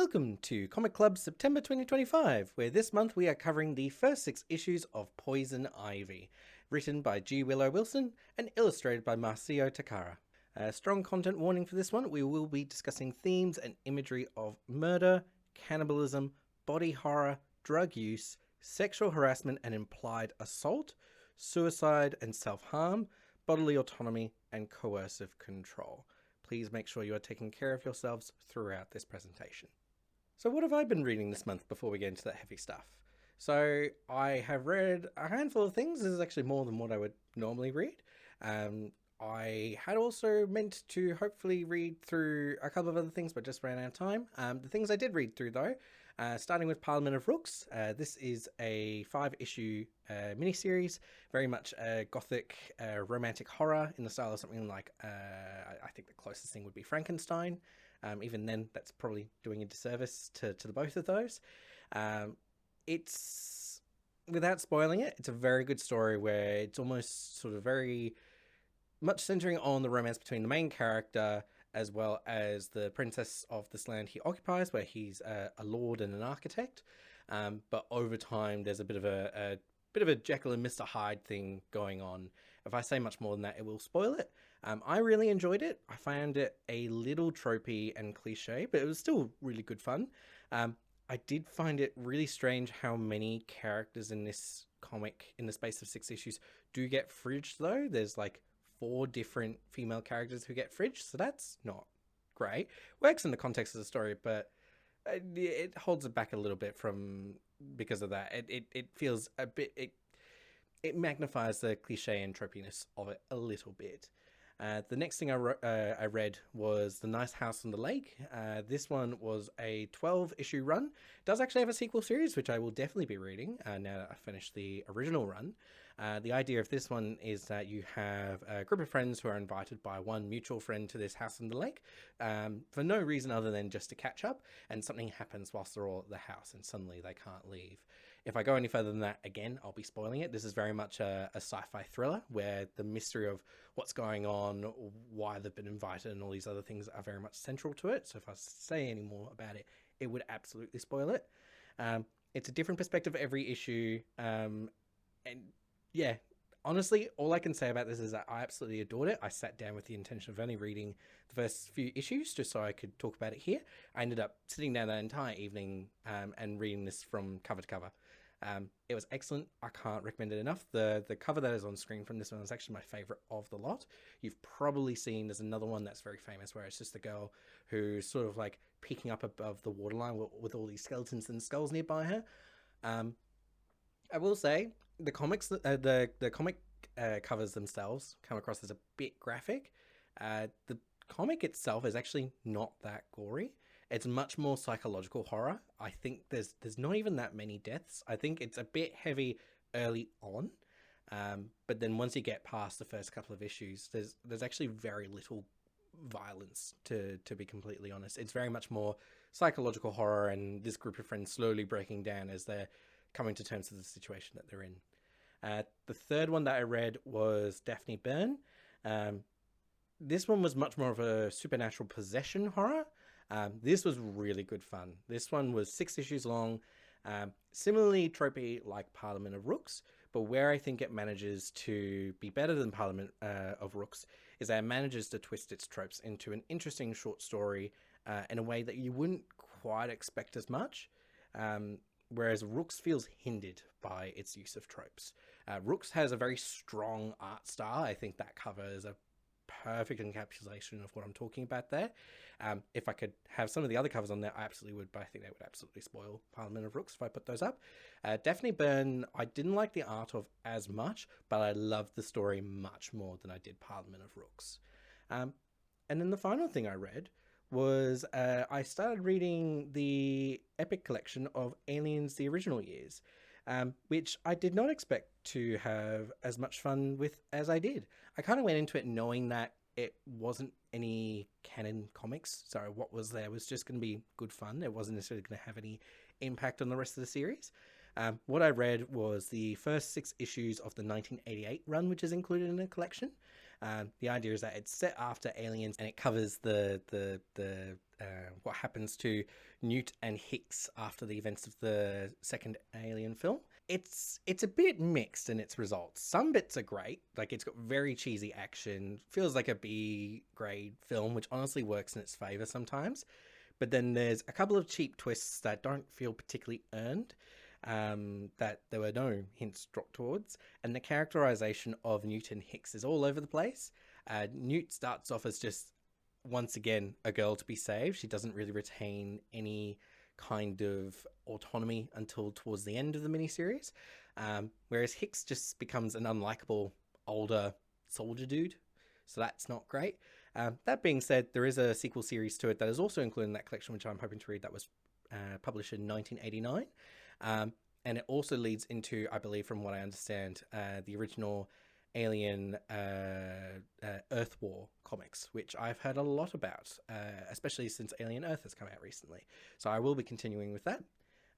Welcome to Comic Club September 2025, where this month we are covering the first 6 issues of Poison Ivy, written by G. Willow Wilson and illustrated by Marcio Takara. A strong content warning for this one: we will be discussing themes and imagery of murder, cannibalism, body horror, drug use, sexual harassment and implied assault, suicide and self-harm, bodily autonomy, and coercive control. Please make sure you are taking care of yourselves throughout this presentation. So what have I been reading this month before we get into that heavy stuff? So I have read a handful of things. This is actually more than what I would normally read. I had also meant to hopefully read through a couple of other things, but just ran out of time. The things I did read through though, starting with Parliament of Rooks. This is a 5-issue miniseries, very much a gothic romantic horror in the style of something like, I think the closest thing would be Frankenstein. Even then, that's probably doing a disservice to the both of those. It's, without spoiling it, it's a very good story where it's almost sort of very much centering on the romance between the main character as well as the princess of this land he occupies, where he's a lord and an architect. But over time, there's a bit of a Jekyll and Mr. Hyde thing going on. If I say much more than that, it will spoil it. I really enjoyed it. I found it a little tropey and cliche, but it was still really good fun. I did find it really strange how many characters in this comic, in the space of 6 issues, do get fridged though. There's like 4 different female characters who get fridged, so that's not great. Works in the context of the story, but it holds it back a little bit from because of that. It feels a bit, it magnifies the cliche and tropiness of it a little bit. The next thing I read was The Nice House on the Lake. This one was a 12-issue run. It does actually have a sequel series, which I will definitely be reading now that I finished the original run. The idea of this one is that you have a group of friends who are invited by one mutual friend to this house on the lake for no reason other than just to catch up, and something happens whilst they're all at the house and suddenly they can't leave. If I go any further than that, again, I'll be spoiling it. This is very much a sci-fi thriller where the mystery of what's going on, why they've been invited, and all these other things are very much central to it. So if I say any more about it, it would absolutely spoil it. It's a different perspective every issue. And yeah, honestly, all I can say about this is that I absolutely adored it. I sat down with the intention of only reading the first few issues just so I could talk about it here. I ended up sitting down that entire evening and reading this from cover to cover. It was excellent. I can't recommend it enough. The cover that is on screen from this one is actually my favorite of the lot. You've probably seen, there's another one that's very famous where it's just a girl who's sort of like peeking up above the waterline with all these skeletons and skulls nearby her. I will say the comics, the comic covers themselves come across as a bit graphic. The comic itself is actually not that gory. It's much more psychological horror. I think there's not even that many deaths. I think it's a bit heavy early on, but then once you get past the first couple of issues, there's actually very little violence, to be completely honest. It's very much more psychological horror and this group of friends slowly breaking down as they're coming to terms with the situation that they're in. The third one that I read was Daphne Byrne. This one was much more of a supernatural possession horror. This was really good fun. This one was 6 issues long, similarly tropey like Parliament of Rooks, but where I think it manages to be better than Parliament of Rooks is that it manages to twist its tropes into an interesting short story in a way that you wouldn't quite expect as much. Whereas Rooks feels hindered by its use of tropes. Rooks has a very strong art style. I think that cover is a perfect encapsulation of what I'm talking about there. If I could have some of the other covers on there, I absolutely would, but I think they would absolutely spoil Parliament of Rooks if I put those up. Daphne Byrne, I didn't like the art of as much, but I loved the story much more than I did Parliament of Rooks. And then the final thing I read was I started reading the Epic collection of Aliens the Original Years, which I did not expect to have as much fun with as I did. I kind of went into it knowing that it wasn't any canon comics, so what was there was just going to be good fun. It wasn't necessarily going to have any impact on the rest of the series. What I read was the first 6 issues of the 1988 run, which is included in the collection. The idea is that it's set after Aliens, and it covers the what happens to Newt and Hicks after the events of the second Alien film. It's a bit mixed in its results. Some bits are great, like it's got very cheesy action, feels like a B grade film, which honestly works in its favor sometimes. But then there's a couple of cheap twists that don't feel particularly earned, that there were no hints dropped towards, and the characterization of Newt and Hicks is all over the place. Newt starts off as just, once again, a girl to be saved. She doesn't really retain any kind of autonomy until towards the end of the miniseries, whereas Hicks just becomes an unlikable older soldier dude, so that's not great. That being said, there is a sequel series to it that is also included in that collection, which I'm hoping to read, that was published in 1989, and it also leads into, I believe from what I understand, the original Alien Earth War comics, which I've heard a lot about, especially since Alien Earth has come out recently. So I will be continuing with that.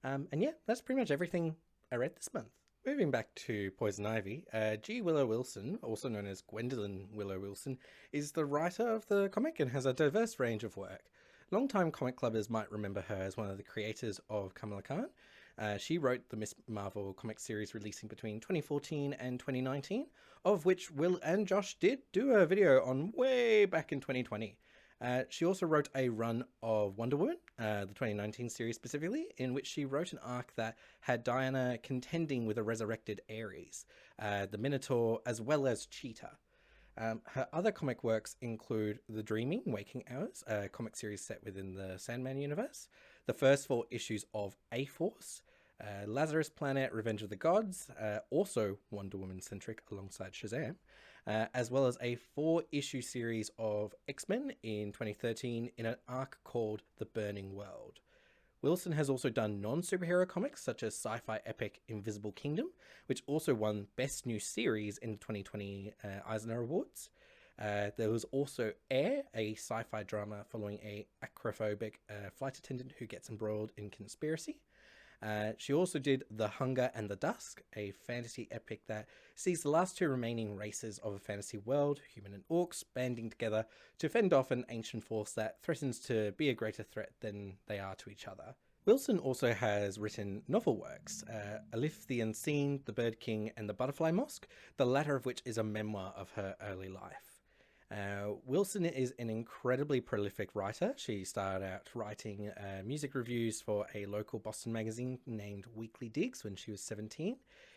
And yeah, that's pretty much everything I read this month. Moving back to Poison Ivy, G. Willow Wilson, also known as Gwendolyn Willow Wilson, is the writer of the comic and has a diverse range of work. Longtime comic clubbers might remember her as one of the creators of Kamala Khan. She wrote the Miss Marvel comic series releasing between 2014 and 2019, of which Will and Josh did do a video on way back in 2020. She also wrote a run of Wonder Woman, the 2019 series specifically, in which she wrote an arc that had Diana contending with a resurrected Ares, the Minotaur, as well as Cheetah. Her other comic works include The Dreaming Waking Hours, a comic series set within the Sandman universe, the first 4 issues of A-Force, Lazarus Planet, Revenge of the Gods, also Wonder Woman centric alongside Shazam, as well as a 4-issue series of X-Men in 2013 in an arc called The Burning World. Wilson has also done non-superhero comics such as sci-fi epic Invisible Kingdom, which also won Best New Series in the 2020 Eisner Awards. There was also Air, a sci-fi drama following a acrophobic flight attendant who gets embroiled in conspiracy. She also did The Hunger and the Dusk, a fantasy epic that sees the last 2 remaining races of a fantasy world, human and orcs, banding together to fend off an ancient force that threatens to be a greater threat than they are to each other. Wilson also has written novel works, Alif the Unseen, The Bird King, and The Butterfly Mosque, the latter of which is a memoir of her early life. Wilson is an incredibly prolific writer. She started out writing music reviews for a local Boston magazine named Weekly Digs when she was 17.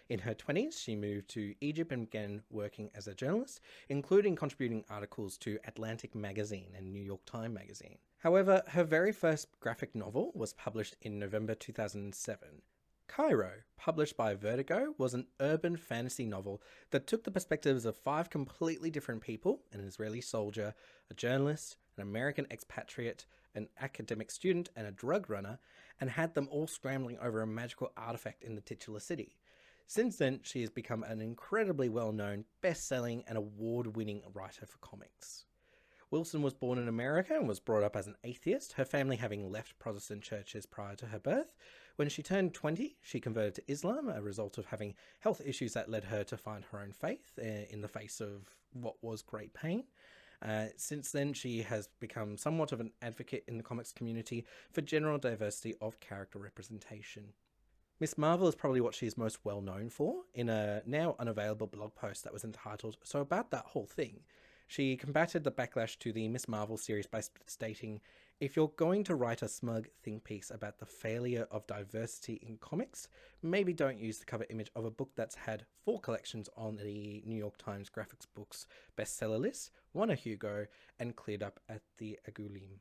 In her 20s, she moved to Egypt and began working as a journalist, including contributing articles to Atlantic Magazine and New York Times Magazine. However, her very first graphic novel was published in November 2007. Cairo, published by Vertigo, was an urban fantasy novel that took the perspectives of 5 completely different people: an Israeli soldier, a journalist, an American expatriate, an academic student, and a drug runner, and had them all scrambling over a magical artifact in the titular city. Since then, she has become an incredibly well-known, best-selling, and award-winning writer for comics. Wilson was born in America and was brought up as an atheist, her family having left Protestant churches prior to her birth. When she turned 20, she converted to Islam, a result of having health issues that led her to find her own faith in the face of what was great pain. Since then, she has become somewhat of an advocate in the comics community for general diversity of character representation. Miss Marvel is probably what she is most well known for, in a now unavailable blog post that was entitled "So About That Whole Thing." She combated the backlash to the Miss Marvel series by stating, "If you're going to write a smug think piece about the failure of diversity in comics, maybe don't use the cover image of a book that's had 4 collections on the New York Times graphics books bestseller list, won a Hugo, and cleared up at the Agoulim."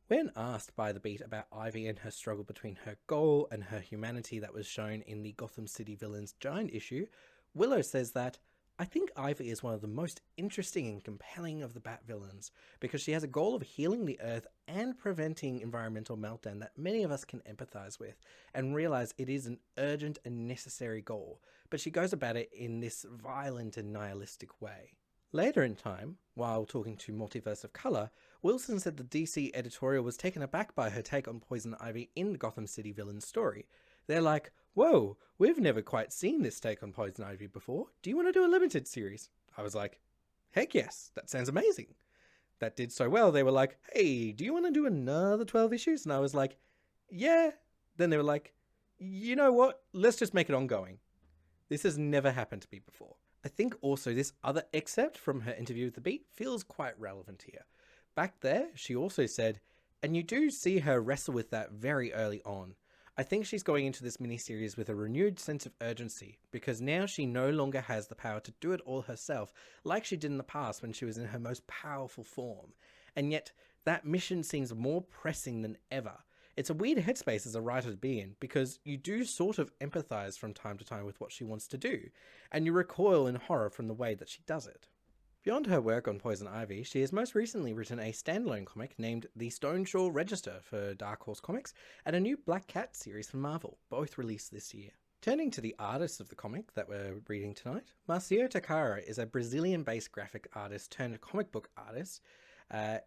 When asked by The Beat about Ivy and her struggle between her goal and her humanity that was shown in the Gotham City Villains Giant issue, Willow says that, "I think Ivy is one of the most interesting and compelling of the Bat villains, because she has a goal of healing the Earth and preventing environmental meltdown that many of us can empathize with, and realize it is an urgent and necessary goal, but she goes about it in this violent and nihilistic way." Later in time, while talking to Multiverse of Color, Wilson said the DC editorial was taken aback by her take on Poison Ivy in the Gotham City Villains story. They're like, "Whoa, we've never quite seen this take on Poison Ivy before. Do you want to do a limited series?" I was like, heck yes, that sounds amazing. That did so well, they were like, "Hey, do you want to do another 12 issues? And I was like, Yeah. Then they were like, you know what? Let's just make it ongoing. This has never happened to me before. I think also this other excerpt from her interview with The Beat feels quite relevant here. Back there, she also said, and you do see her wrestle with that very early on. I think she's going into this miniseries with a renewed sense of urgency, because now she no longer has the power to do it all herself, like she did in the past when she was in her most powerful form. And yet, that mission seems more pressing than ever. It's a weird headspace as a writer to be in, because you do sort of empathize from time to time with what she wants to do, and you recoil in horror from the way that she does it. Beyond her work on Poison Ivy, she has most recently written a standalone comic named The Stoneshore Register for Dark Horse Comics, and a new Black Cat series for Marvel, both released this year. Turning to the artist of the comic that we're reading tonight, Marcio Takara is a Brazilian-based graphic artist turned comic book artist.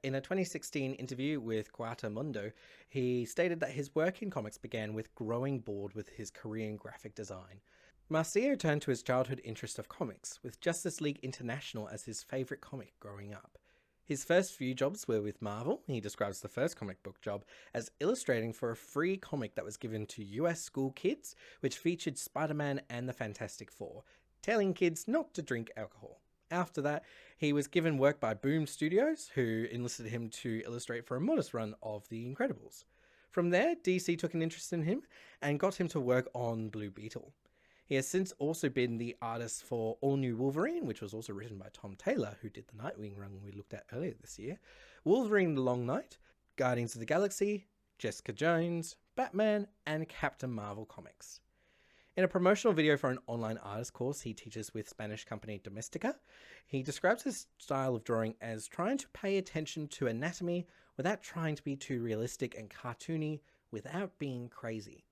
In a 2016 interview with Quarta Mundo, he stated that his work in comics began with growing bored with his career in graphic design. Marcio turned to his childhood interest of comics, with Justice League International as his favourite comic growing up. His first few jobs were with Marvel. He describes the first comic book job as illustrating for a free comic that was given to US school kids, which featured Spider-Man and the Fantastic Four, telling kids not to drink alcohol. After that, he was given work by Boom Studios, who enlisted him to illustrate for a modest run of The Incredibles. From there, DC took an interest in him and got him to work on Blue Beetle. He has since also been the artist for All New Wolverine, which was also written by Tom Taylor, who did the Nightwing run we looked at earlier this year, Wolverine the Long Night, Guardians of the Galaxy, Jessica Jones, Batman, and Captain Marvel comics. In a promotional video for an online artist course he teaches with Spanish company Domestika, he describes his style of drawing as trying to pay attention to anatomy without trying to be too realistic and cartoony without being crazy.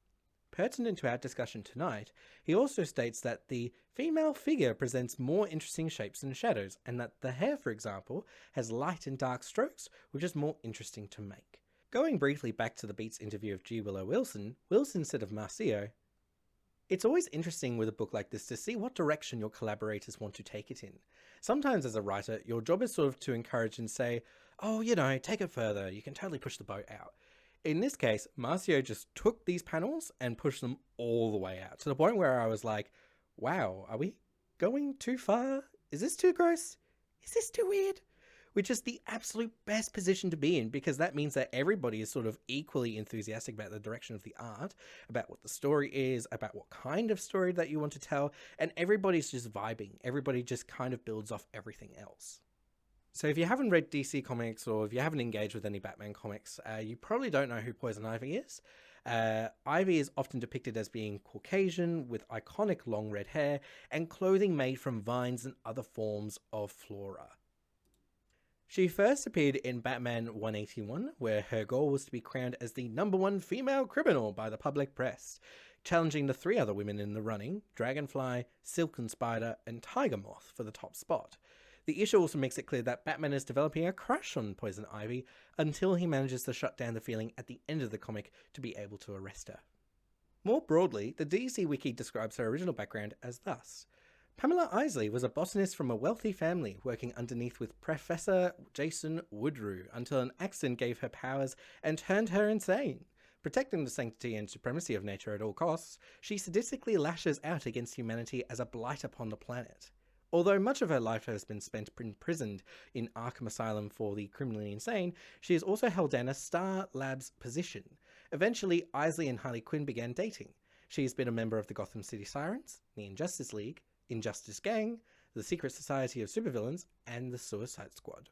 Pertinent to our discussion tonight, he also states that the female figure presents more interesting shapes and shadows, and that the hair, for example, has light and dark strokes, which is more interesting to make. Going briefly back to the Beats interview of G. Willow Wilson, Wilson said of Marcio, "It's always interesting with a book like this to see what direction your collaborators want to take it in. Sometimes as a writer, your job is sort of to encourage and say, oh, take it further, you can totally push the boat out. In this case, Marcio just took these panels and pushed them all the way out, to the point where I was like, wow, are we going too far? Is this too gross? Is this too weird? Which is the absolute best position to be in, because that means that everybody is sort of equally enthusiastic about the direction of the art, about what the story is, about what kind of story that you want to tell, and everybody's just vibing. Everybody just kind of builds off everything else. So if you haven't read DC Comics, or if you haven't engaged with any Batman comics, you probably don't know who Poison Ivy is. Ivy is often depicted as being Caucasian, with iconic long red hair, and clothing made from vines and other forms of flora. She first appeared in Batman 181, where her goal was to be crowned as the #1 female criminal by the public press, challenging the 3 other women in the running, Dragonfly, Silken Spider, and Tiger Moth, for the top spot. The issue also makes it clear that Batman is developing a crush on Poison Ivy until he manages to shut down the feeling at the end of the comic to be able to arrest her. More broadly, the DC Wiki describes her original background as thus. Pamela Isley was a botanist from a wealthy family working underneath with Professor Jason Woodrue until an accident gave her powers and turned her insane. Protecting the sanctity and supremacy of nature at all costs, she sadistically lashes out against humanity as a blight upon the planet. Although much of her life has been spent imprisoned in Arkham Asylum for the criminally insane, she has also held down a Star Labs position. Eventually, Isley and Harley Quinn began dating. She has been a member of the Gotham City Sirens, the Injustice League, Injustice Gang, the Secret Society of Supervillains, and the Suicide Squad.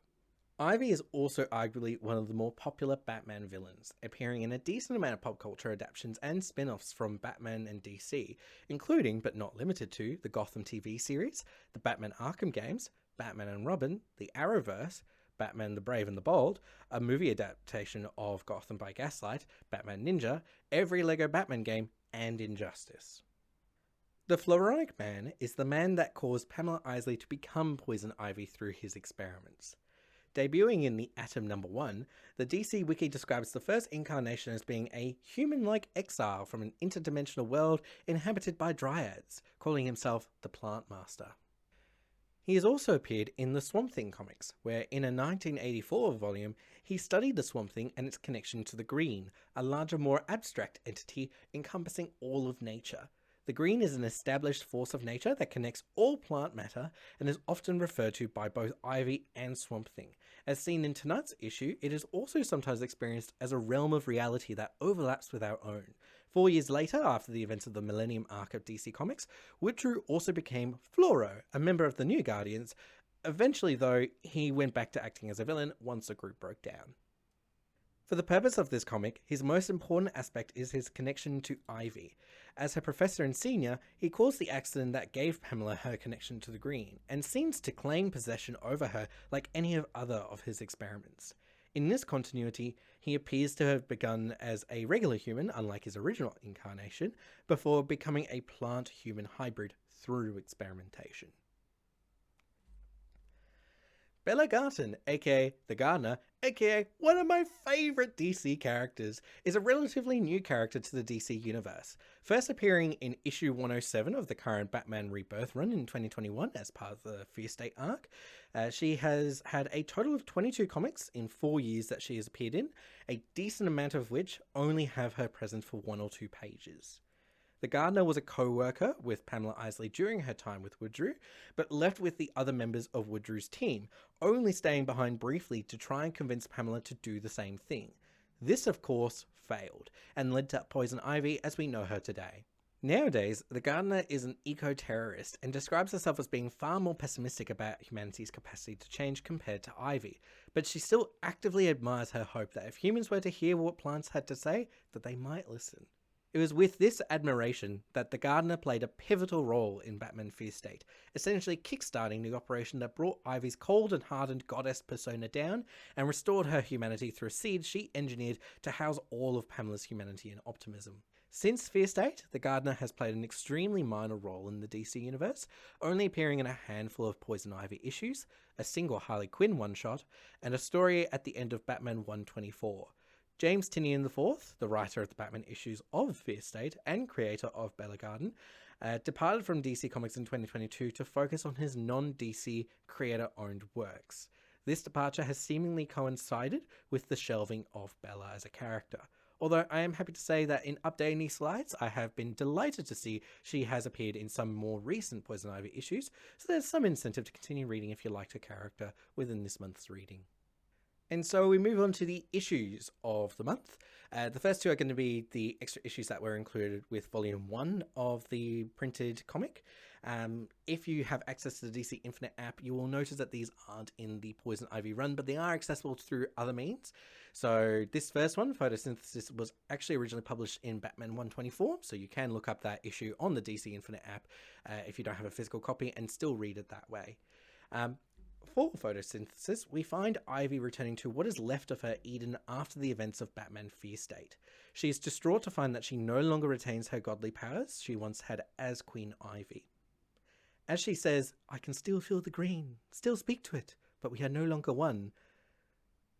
Ivy is also arguably one of the more popular Batman villains, appearing in a decent amount of pop culture adaptations and spin-offs from Batman and DC, including, but not limited to, the Gotham TV series, the Batman Arkham games, Batman and Robin, the Arrowverse, Batman the Brave and the Bold, a movie adaptation of Gotham by Gaslight, Batman Ninja, every LEGO Batman game, and Injustice. The Floronic Man is the man that caused Pamela Isley to become Poison Ivy through his experiments. Debuting in the Atom #1, the DC Wiki describes the first incarnation as being a human-like exile from an interdimensional world inhabited by dryads, calling himself the Plant Master. He has also appeared in the Swamp Thing comics, where in a 1984 volume, he studied the Swamp Thing and its connection to the Green, a larger, more abstract entity encompassing all of nature. The Green is an established force of nature that connects all plant matter and is often referred to by both Ivy and Swamp Thing. As seen in tonight's issue, it is also sometimes experienced as a realm of reality that overlaps with our own. 4 years later, after the events of the Millennium arc of DC Comics, Woodrue also became Fluoro, a member of the New Guardians. Eventually, though, he went back to acting as a villain once the group broke down. For the purpose of this comic, his most important aspect is his connection to Ivy. As her professor and senior, he caused the accident that gave Pamela her connection to the Green, and seems to claim possession over her like any other of his experiments. In this continuity, he appears to have begun as a regular human, unlike his original incarnation, before becoming a plant-human hybrid through experimentation. Bella Garten, aka The Gardener, aka one of my favourite DC characters, is a relatively new character to the DC universe. First appearing in issue 107 of the current Batman Rebirth run in 2021 as part of the Fear State arc, she has had a total of 22 comics in 4 years that she has appeared in, a decent amount of which only have her present for 1 or 2 pages. The Gardener was a co-worker with Pamela Isley during her time with Woodrue, but left with the other members of Woodrue's team, only staying behind briefly to try and convince Pamela to do the same thing. This, of course, failed, and led to Poison Ivy as we know her today. Nowadays, the Gardener is an eco-terrorist and describes herself as being far more pessimistic about humanity's capacity to change compared to Ivy, but she still actively admires her hope that if humans were to hear what plants had to say, that they might listen. It was with this admiration that the Gardener played a pivotal role in Batman Fear State, essentially kickstarting the operation that brought Ivy's cold and hardened goddess persona down and restored her humanity through a seed she engineered to house all of Pamela's humanity and optimism. Since Fear State, the Gardener has played an extremely minor role in the DC universe, only appearing in a handful of Poison Ivy issues, a single Harley Quinn one-shot, and a story at the end of Batman 124. James Tynion IV, the writer of the Batman issues of Fear State and creator of Bella Garden, departed from DC Comics in 2022 to focus on his non-DC creator-owned works. This departure has seemingly coincided with the shelving of Bella as a character. Although I am happy to say that in updating these slides, I have been delighted to see she has appeared in some more recent Poison Ivy issues, so there's some incentive to continue reading if you liked her character within this month's reading. And so we move on to the issues of the month. The first 2 are going to be the extra issues that were included with Volume 1 of the printed comic. If you have access to the DC Infinite app, you will notice that these aren't in the Poison Ivy run, but they are accessible through other means. So this first one, Photosynthesis, was actually originally published in Batman 124, so you can look up that issue on the DC Infinite app if you don't have a physical copy and still read it that way. For Photosynthesis, we find Ivy returning to what is left of her Eden after the events of Batman Fear State. She is distraught to find that she no longer retains her godly powers she once had as Queen Ivy. As she says, "I can still feel the green, still speak to it, but we are no longer one."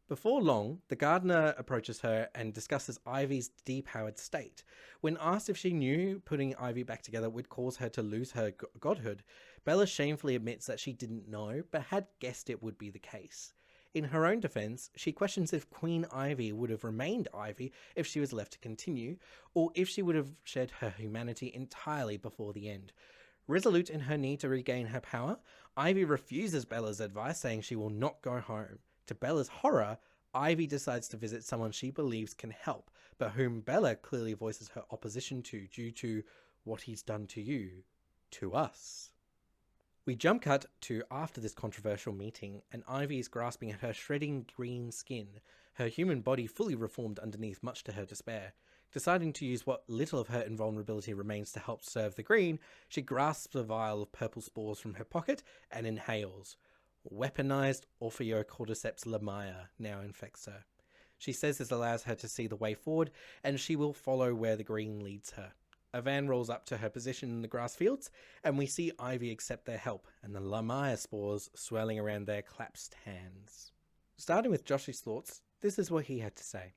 Before long, the Gardener approaches her and discusses Ivy's depowered state. When asked if she knew putting Ivy back together would cause her to lose her godhood, Bella shamefully admits that she didn't know, but had guessed it would be the case. In her own defense, she questions if Queen Ivy would have remained Ivy if she was left to continue, or if she would have shed her humanity entirely before the end. Resolute in her need to regain her power, Ivy refuses Bella's advice, saying she will not go home. To Bella's horror, Ivy decides to visit someone she believes can help, but whom Bella clearly voices her opposition to due to what he's done to you, to us. We jump cut to after this controversial meeting, and Ivy is grasping at her shredding green skin, her human body fully reformed underneath, much to her despair. Deciding to use what little of her invulnerability remains to help serve the green, she grasps a vial of purple spores from her pocket and inhales. Weaponized Orpheocordyceps lamia now infects her. She says this allows her to see the way forward, and she will follow where the green leads her. A van rolls up to her position in the grass fields, and we see Ivy accept their help, and the lamia spores swirling around their clasped hands. Starting with Josh's thoughts, this is what he had to say.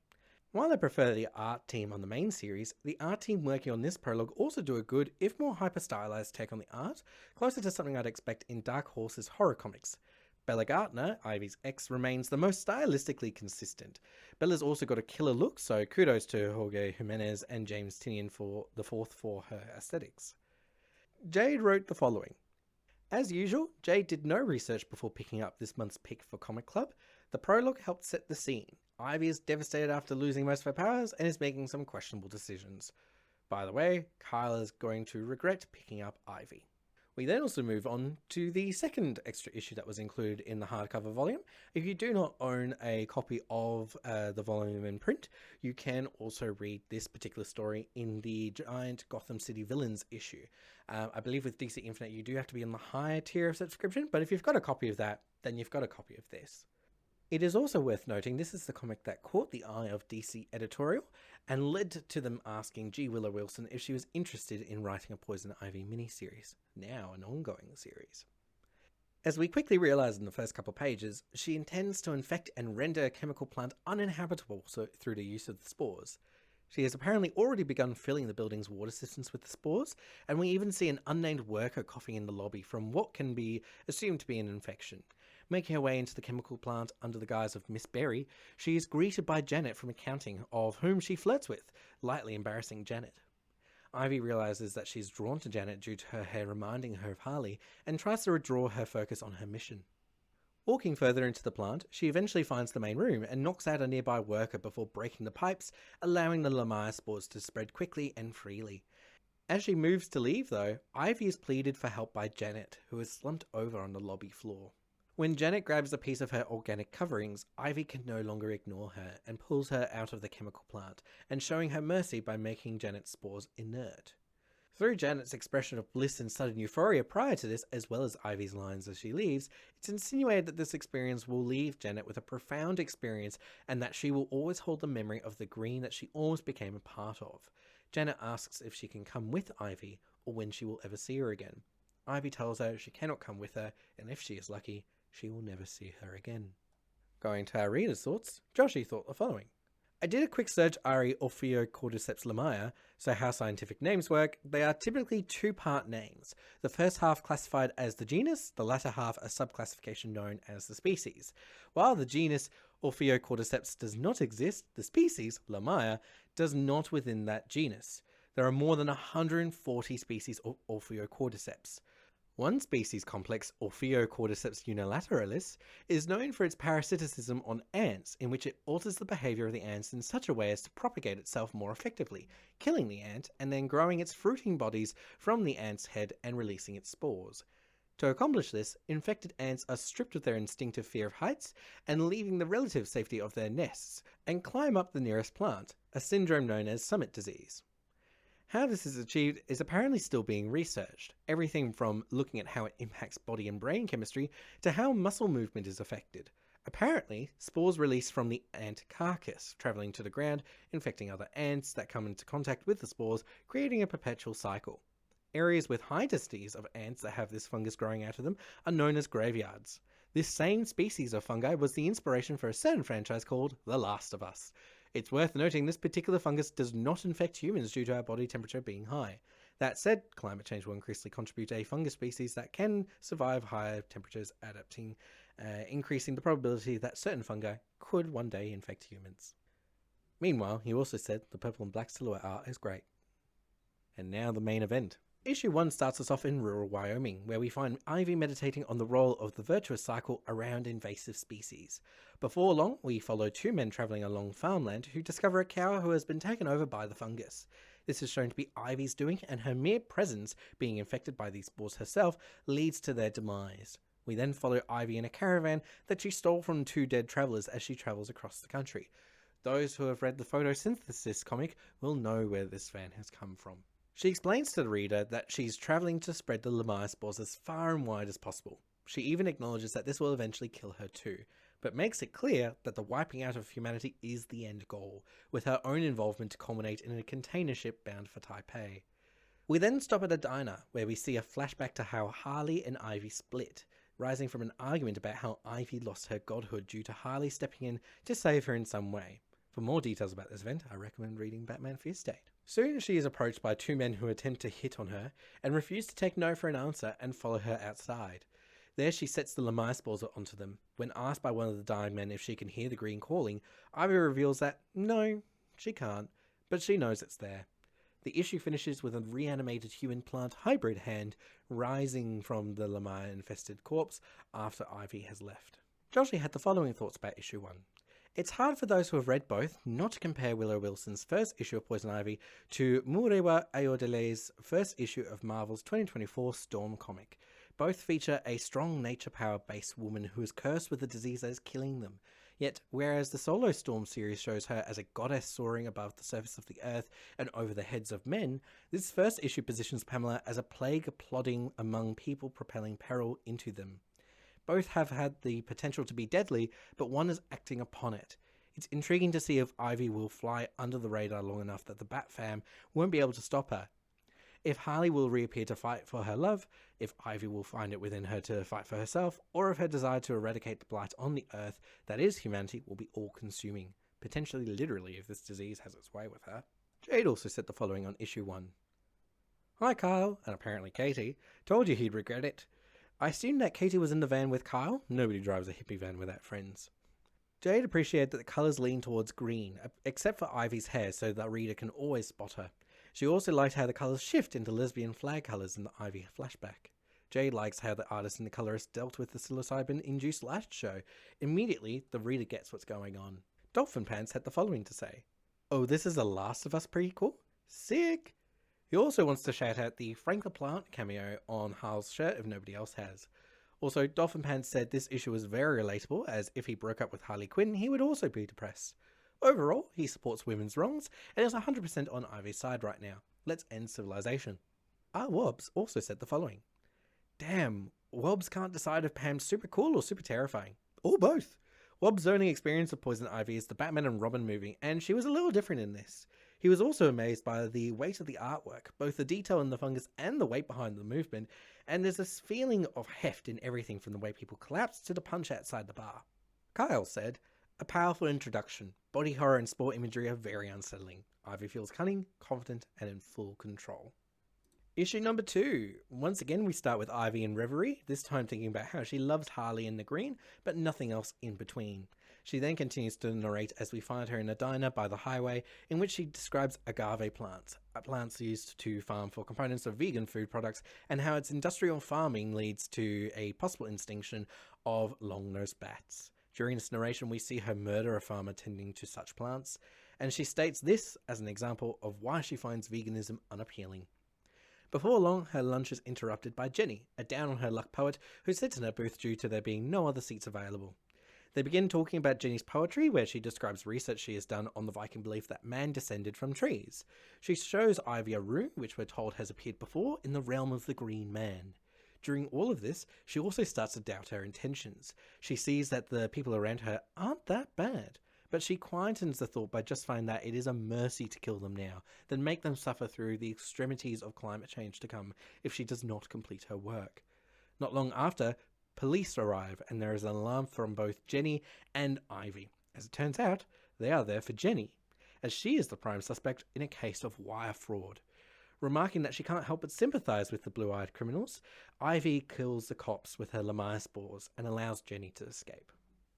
While I prefer the art team on the main series, the art team working on this prologue also do a good, if more hyper-stylized take on the art, closer to something I'd expect in Dark Horse's horror comics. Bella Gardner, Ivy's ex, remains the most stylistically consistent. Bella's also got a killer look, so kudos to Jorge Jimenez and James Tynion for the fourth for her aesthetics. Jade wrote the following. As usual, Jade did no research before picking up this month's pick for Comic Club. The prologue helped set the scene. Ivy is devastated after losing most of her powers and is making some questionable decisions. By the way, Kyle is going to regret picking up Ivy. We then also move on to the second extra issue that was included in the hardcover volume. If you do not own a copy of the volume in print, you can also read this particular story in the Giant Gotham City Villains issue. I believe with DC Infinite you do have to be on the higher tier of subscription, but if you've got a copy of that, then you've got a copy of this. It is also worth noting this is the comic that caught the eye of DC editorial and led to them asking G. Willow Wilson if she was interested in writing a Poison Ivy miniseries, now an ongoing series. As we quickly realise in the first couple pages, she intends to infect and render a chemical plant uninhabitable through the use of the spores. She has apparently already begun filling the building's water systems with the spores, and we even see an unnamed worker coughing in the lobby from what can be assumed to be an infection. Making her way into the chemical plant under the guise of Miss Berry, she is greeted by Janet from accounting, of whom she flirts with, lightly embarrassing Janet. Ivy realises that she's drawn to Janet due to her hair reminding her of Harley, and tries to withdraw her focus on her mission. Walking further into the plant, she eventually finds the main room and knocks out a nearby worker before breaking the pipes, allowing the Lamaya spores to spread quickly and freely. As she moves to leave though, Ivy is pleaded for help by Janet, who is slumped over on the lobby floor. When Janet grabs a piece of her organic coverings, Ivy can no longer ignore her and pulls her out of the chemical plant, and showing her mercy by making Janet's spores inert. Through Janet's expression of bliss and sudden euphoria prior to this, as well as Ivy's lines as she leaves, it's insinuated that this experience will leave Janet with a profound experience and that she will always hold the memory of the green that she almost became a part of. Janet asks if she can come with Ivy or when she will ever see her again. Ivy tells her she cannot come with her, and if she is lucky, she will never see her again. Going to our readers' thoughts, Joshi thought the following. I did a quick search re Ophiocordyceps lamaya, so how scientific names work. They are typically two-part names. The first half classified as the genus, the latter half a subclassification known as the species. While the genus Ophiocordyceps does not exist, the species, lamaya, does not within that genus. There are more than 140 species of Ophiocordyceps. One species complex, Ophiocordyceps unilateralis, is known for its parasitism on ants, in which it alters the behaviour of the ants in such a way as to propagate itself more effectively, killing the ant and then growing its fruiting bodies from the ant's head and releasing its spores. To accomplish this, infected ants are stripped of their instinctive fear of heights and leaving the relative safety of their nests, and climb up the nearest plant, a syndrome known as summit disease. How this is achieved is apparently still being researched, everything from looking at how it impacts body and brain chemistry to how muscle movement is affected. Apparently, spores release from the ant carcass, travelling to the ground, infecting other ants that come into contact with the spores, creating a perpetual cycle. Areas with high densities of ants that have this fungus growing out of them are known as graveyards. This same species of fungi was the inspiration for a certain franchise called The Last of Us. It's worth noting this particular fungus does not infect humans due to our body temperature being high. That said, climate change will increasingly contribute a fungus species that can survive higher temperatures, increasing the probability that certain fungi could one day infect humans. Meanwhile, he also said the purple and black silhouette art is great. And now the main event. Issue 1 starts us off in rural Wyoming, where we find Ivy meditating on the role of the virtuous cycle around invasive species. Before long, we follow two men travelling along farmland who discover a cow who has been taken over by the fungus. This is shown to be Ivy's doing, and her mere presence, being infected by these spores herself, leads to their demise. We then follow Ivy in a caravan that she stole from two dead travellers as she travels across the country. Those who have read the photosynthesis comic will know where this van has come from. She explains to the reader that she's travelling to spread the Lamaya spores as far and wide as possible. She even acknowledges that this will eventually kill her too, but makes it clear that the wiping out of humanity is the end goal, with her own involvement to culminate in a container ship bound for Taipei. We then stop at a diner, where we see a flashback to how Harley and Ivy split, rising from an argument about how Ivy lost her godhood due to Harley stepping in to save her in some way. For more details about this event, I recommend reading Batman Fierce Jade. Soon she is approached by two men who attempt to hit on her and refuse to take no for an answer and follow her outside. There she sets the Lamai spores onto them. When asked by one of the dying men if she can hear the green calling, Ivy reveals that no, she can't, but she knows it's there. The issue finishes with a reanimated human-plant hybrid hand rising from the Lamai-infested corpse after Ivy has left. Joshi had the following thoughts about issue 1. It's hard for those who have read both not to compare Willow Wilson's first issue of Poison Ivy to Murewa Ayodele's first issue of Marvel's 2024 Storm comic. Both feature a strong nature power-based woman who is cursed with a disease that is killing them. Yet, whereas the Solo Storm series shows her as a goddess soaring above the surface of the earth and over the heads of men, this first issue positions Pamela as a plague plodding among people propelling peril into them. Both have had the potential to be deadly, but one is acting upon it. It's intriguing to see if Ivy will fly under the radar long enough that the Bat Fam won't be able to stop her. If Harley will reappear to fight for her love, if Ivy will find it within her to fight for herself, or if her desire to eradicate the blight on the earth that is humanity will be all-consuming, potentially literally if this disease has its way with her. Jade also said the following on issue 1. Hi Kyle, and apparently Katie, told you he'd regret it. I assumed that Katie was in the van with Kyle. Nobody drives a hippie van without friends. Jade appreciated that the colours lean towards green, except for Ivy's hair, so the reader can always spot her. She also liked how the colours shift into lesbian flag colours in the Ivy flashback. Jade likes how the artist and the colorist dealt with the psilocybin-induced lash show. Immediately, the reader gets what's going on. Dolphin Pants had the following to say. Oh, this is a Last of Us prequel? Sick! He also wants to shout out the Frank the Plant cameo on Hal's shirt if nobody else has. Also, Dolphin Pants said this issue was very relatable, as if he broke up with Harley Quinn, he would also be depressed. Overall, he supports women's wrongs, and is 100% on Ivy's side right now. Let's end civilization. Wobbs also said the following. Damn, Wobbs can't decide if Pam's super cool or super terrifying. Or both. Wobbs' only experience of Poison Ivy is the Batman and Robin movie, and she was a little different in this. He was also amazed by the weight of the artwork, both the detail in the fungus and the weight behind the movement, and there's this feeling of heft in everything from the way people collapse to the punch outside the bar. Kyle said, a powerful introduction. Body horror and sport imagery are very unsettling. Ivy feels cunning, confident, and in full control. Issue number 2. Once again we start with Ivy in reverie, this time thinking about how she loves Harley in the green, but nothing else in between. She then continues to narrate as we find her in a diner by the highway in which she describes agave plants, plants used to farm for components of vegan food products, and how its industrial farming leads to a possible extinction of long-nosed bats. During this narration we see her murder a farmer tending to such plants, and she states this as an example of why she finds veganism unappealing. Before long, her lunch is interrupted by Jenny, a down-on-her-luck poet who sits in her booth due to there being no other seats available. They begin talking about Jenny's poetry, where she describes research she has done on the Viking belief that man descended from trees. She shows Ivy a rune, which we're told has appeared before in the realm of the Green Man. During all of this, she also starts to doubt her intentions. She sees that the people around her aren't that bad, but she quietens the thought by justifying that it is a mercy to kill them now, than make them suffer through the extremities of climate change to come if she does not complete her work. Not long after, police arrive, and there is an alarm from both Jenny and Ivy. As it turns out, they are there for Jenny, as she is the prime suspect in a case of wire fraud. Remarking that she can't help but sympathise with the blue-eyed criminals, Ivy kills the cops with her Lamia spores and allows Jenny to escape.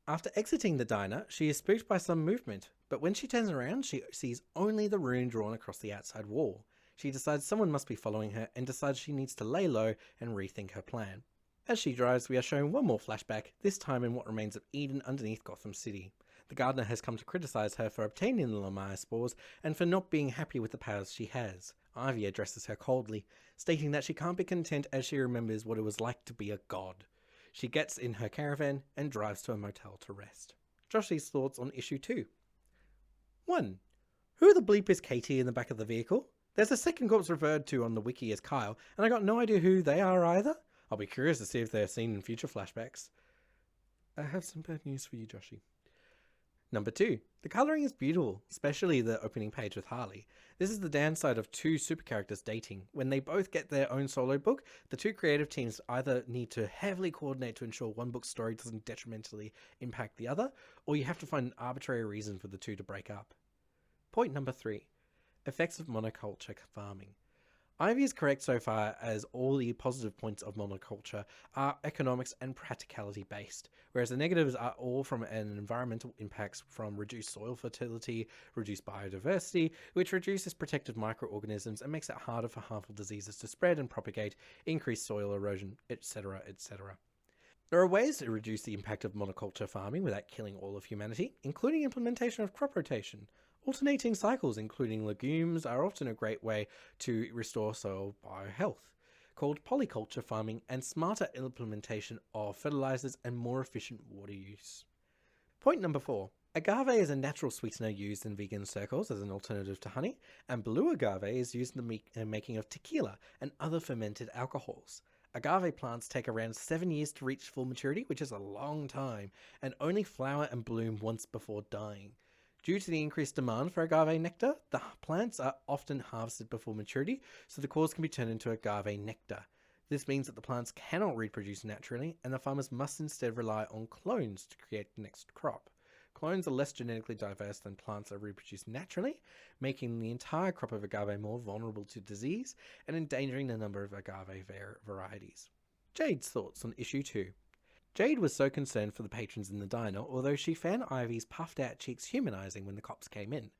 After exiting the diner, she is spooked by some movement, but when she turns around, she sees only the rune drawn across the outside wall. She decides someone must be following her and decides she needs to lay low and rethink her plan. As she drives, we are shown one more flashback, this time in what remains of Eden underneath Gotham City. The gardener has come to criticise her for obtaining the Lamia spores and for not being happy with the powers she has. Ivy addresses her coldly, stating that she can't be content as she remembers what it was like to be a god. She gets in her caravan and drives to a motel to rest. Joshy's thoughts on issue 2. 1. Who the bleep is Katie in the back of the vehicle? There's a second corpse referred to on the wiki as Kyle, and I got no idea who they are either. I'll be curious to see if they're seen in future flashbacks. I have some bad news for you, Joshy. Number 2. The colouring is beautiful, especially the opening page with Harley. This is the downside of two super characters dating. When they both get their own solo book, the two creative teams either need to heavily coordinate to ensure one book's story doesn't detrimentally impact the other, or you have to find an arbitrary reason for the two to break up. Point number 3. Effects of monoculture farming. Ivy is correct so far as all the positive points of monoculture are economics and practicality based, whereas the negatives are all from an environmental impacts from reduced soil fertility, reduced biodiversity, which reduces protected microorganisms and makes it harder for harmful diseases to spread and propagate, increased soil erosion, etc., etc. There are ways to reduce the impact of monoculture farming without killing all of humanity, including implementation of crop rotation. Alternating cycles, including legumes, are often a great way to restore soil biohealth, called polyculture farming, and smarter implementation of fertilizers and more efficient water use. Point number 4. Agave is a natural sweetener used in vegan circles as an alternative to honey, and blue agave is used in the making of tequila and other fermented alcohols. Agave plants take around 7 years to reach full maturity, which is a long time, and only flower and bloom once before dying. Due to the increased demand for agave nectar, the plants are often harvested before maturity, so the cores can be turned into agave nectar. This means that the plants cannot reproduce naturally, and the farmers must instead rely on clones to create the next crop. Clones are less genetically diverse than plants that reproduce naturally, making the entire crop of agave more vulnerable to disease and endangering the number of agave varieties. Jade's thoughts on issue 2. Jade was so concerned for the patrons in the diner, although she found Ivy's puffed out cheeks humanizing when the cops came in.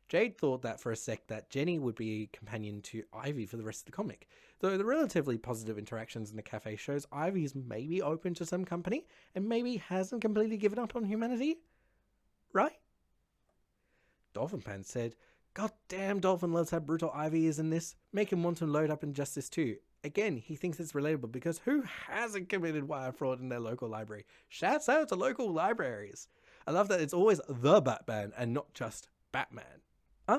Jade thought that for a sec that Jenny would be a companion to Ivy for the rest of the comic, though the relatively positive interactions in the cafe shows Ivy's maybe open to some company and maybe hasn't completely given up on humanity. Right? Dolphin Pants said, "God damn, Dolphin loves how brutal Ivy is in this. Make him want to load up Injustice too. Again, he thinks it's relatable because who hasn't committed wire fraud in their local library? Shouts out to local libraries." I love that it's always the Batman and not just Batman.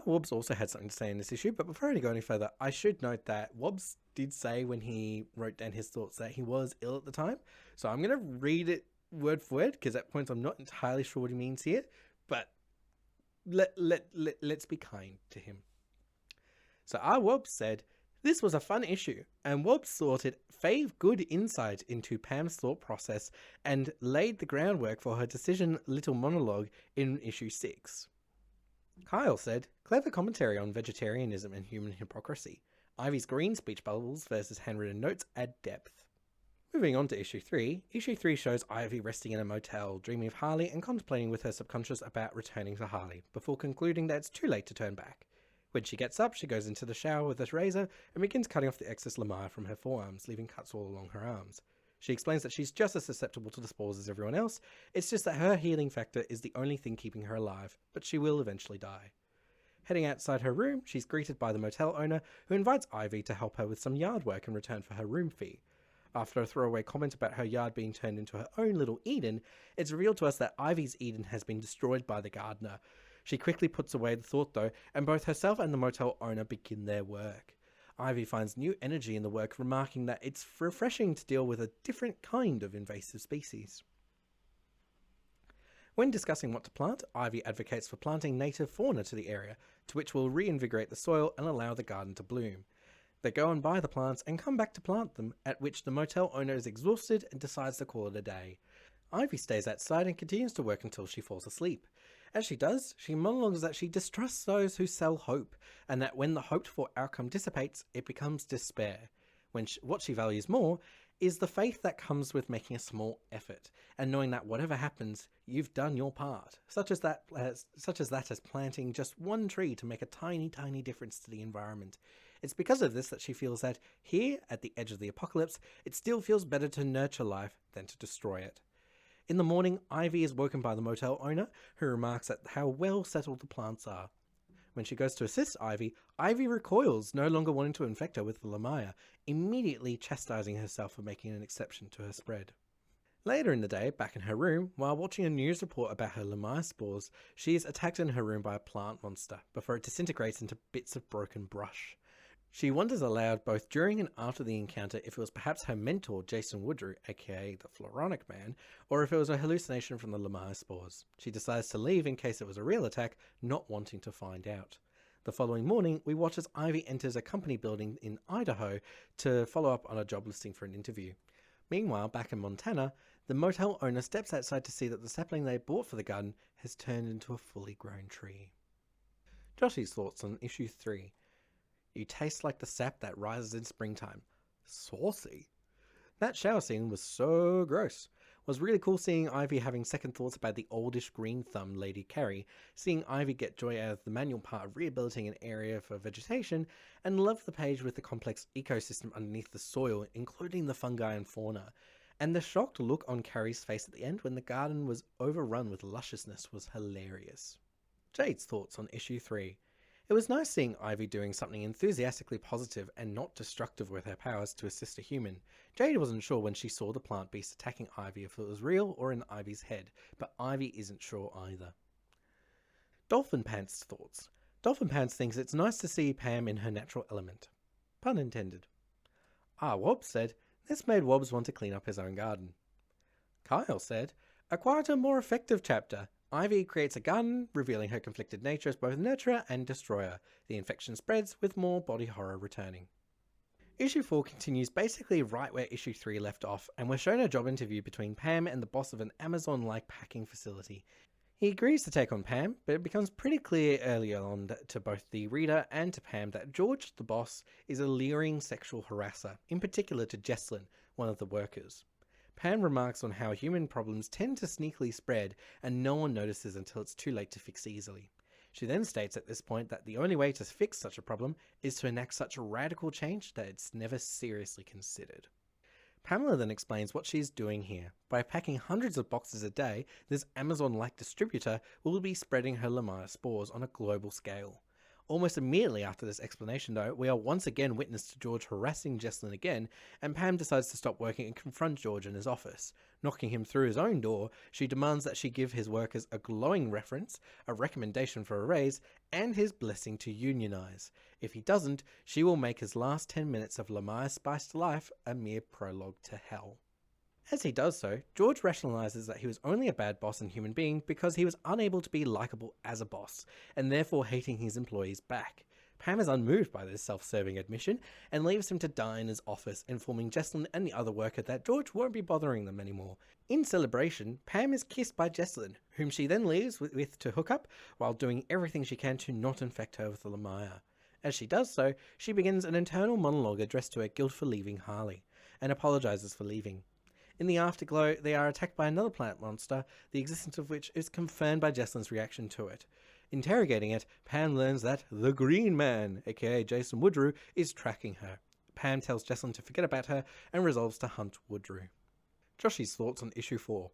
Wobbs also had something to say in this issue, but before I go any further, I should note that Wobbs did say when he wrote down his thoughts that he was ill at the time. So I'm going to read it word for word because at points I'm not entirely sure what he means here, but let's be kind to him. So Wobbs said, "This was a fun issue, and Wobbs thought it gave good insight into Pam's thought process and laid the groundwork for her decision little monologue in issue 6. Kyle said, "Clever commentary on vegetarianism and human hypocrisy. Ivy's green speech bubbles versus handwritten notes add depth." Moving on to issue 3. Issue 3 shows Ivy resting in a motel, dreaming of Harley and contemplating with her subconscious about returning to Harley, before concluding that it's too late to turn back. When she gets up, she goes into the shower with a razor and begins cutting off the excess lamaya from her forearms, leaving cuts all along her arms. She explains that she's just as susceptible to the spores as everyone else, it's just that her healing factor is the only thing keeping her alive, but she will eventually die. Heading outside her room, she's greeted by the motel owner, who invites Ivy to help her with some yard work in return for her room fee. After a throwaway comment about her yard being turned into her own little Eden, it's revealed to us that Ivy's Eden has been destroyed by the gardener. She quickly puts away the thought though, and both herself and the motel owner begin their work. Ivy finds new energy in the work, remarking that it's refreshing to deal with a different kind of invasive species. When discussing what to plant, Ivy advocates for planting native fauna to the area, to which will reinvigorate the soil and allow the garden to bloom. They go and buy the plants and come back to plant them, at which the motel owner is exhausted and decides to call it a day. Ivy stays outside and continues to work until she falls asleep. As she does, she monologues that she distrusts those who sell hope, and that when the hoped-for outcome dissipates, it becomes despair. What she values more is the faith that comes with making a small effort, and knowing that whatever happens, you've done your part, such as that as planting just one tree to make a tiny, tiny difference to the environment. It's because of this that she feels that here, at the edge of the apocalypse, it still feels better to nurture life than to destroy it. In the morning, Ivy is woken by the motel owner, who remarks at how well settled the plants are. When she goes to assist Ivy, Ivy recoils, no longer wanting to infect her with the lamaya, immediately chastising herself for making an exception to her spread. Later in the day, back in her room, while watching a news report about her lamaya spores, she is attacked in her room by a plant monster, before it disintegrates into bits of broken brush. She wonders aloud both during and after the encounter if it was perhaps her mentor, Jason Woodrue, aka the Floronic Man, or if it was a hallucination from the Lamaya spores. She decides to leave in case it was a real attack, not wanting to find out. The following morning, we watch as Ivy enters a company building in Idaho to follow up on a job listing for an interview. Meanwhile, back in Montana, the motel owner steps outside to see that the sapling they bought for the garden has turned into a fully grown tree. Joshy's thoughts on issue 3. You taste like the sap that rises in springtime. Saucy. That shower scene was so gross. It was really cool seeing Ivy having second thoughts about the oldish green thumb Lady Carrie, seeing Ivy get joy out of the manual part of rehabilitating an area for vegetation, and love the page with the complex ecosystem underneath the soil, including the fungi and fauna. And the shocked look on Carrie's face at the end when the garden was overrun with lusciousness was hilarious. Jade's thoughts on issue 3. It was nice seeing Ivy doing something enthusiastically positive and not destructive with her powers to assist a human. Jade wasn't sure when she saw the plant beast attacking Ivy if it was real or in Ivy's head, but Ivy isn't sure either. Dolphin Pants' thoughts. Dolphin Pants thinks it's nice to see Pam in her natural element. Pun intended. Wobbs said, this made Wobbs want to clean up his own garden. Kyle said, a quieter, more effective chapter. Ivy creates a garden, revealing her conflicted nature as both nurturer and destroyer. The infection spreads, with more body horror returning. Issue 4 continues basically right where issue 3 left off, and we're shown a job interview between Pam and the boss of an Amazon-like packing facility. He agrees to take on Pam, but it becomes pretty clear early on to both the reader and to Pam that George, the boss, is a leering sexual harasser, in particular to Jesslyn, one of the workers. Pam remarks on how human problems tend to sneakily spread and no one notices until it's too late to fix easily. She then states at this point that the only way to fix such a problem is to enact such a radical change that it's never seriously considered. Pamela then explains what she's doing here. By packing hundreds of boxes a day, this Amazon-like distributor will be spreading her Lamaya spores on a global scale. Almost immediately after this explanation though, we are once again witness to George harassing Jesslyn again, and Pam decides to stop working and confront George in his office. Knocking him through his own door, she demands that she give his workers a glowing reference, a recommendation for a raise, and his blessing to unionize. If he doesn't, she will make his last 10 minutes of Lamaya's spiced life a mere prologue to hell. As he does so, George rationalizes that he was only a bad boss and human being because he was unable to be likable as a boss, and therefore hating his employees back. Pam is unmoved by this self-serving admission and leaves him to die in his office, informing Jesslyn and the other worker that George won't be bothering them anymore. In celebration, Pam is kissed by Jesslyn, whom she then leaves with to hook up while doing everything she can to not infect her with the Lamaya. As she does so, she begins an internal monologue addressed to her guilt for leaving Harley, and apologizes for leaving. In the afterglow, they are attacked by another plant monster, the existence of which is confirmed by Jesslyn's reaction to it. Interrogating it, Pam learns that the Green Man, aka Jason Woodrue, is tracking her. Pam tells Jesslyn to forget about her and resolves to hunt Woodrue. Joshy's thoughts on issue 4.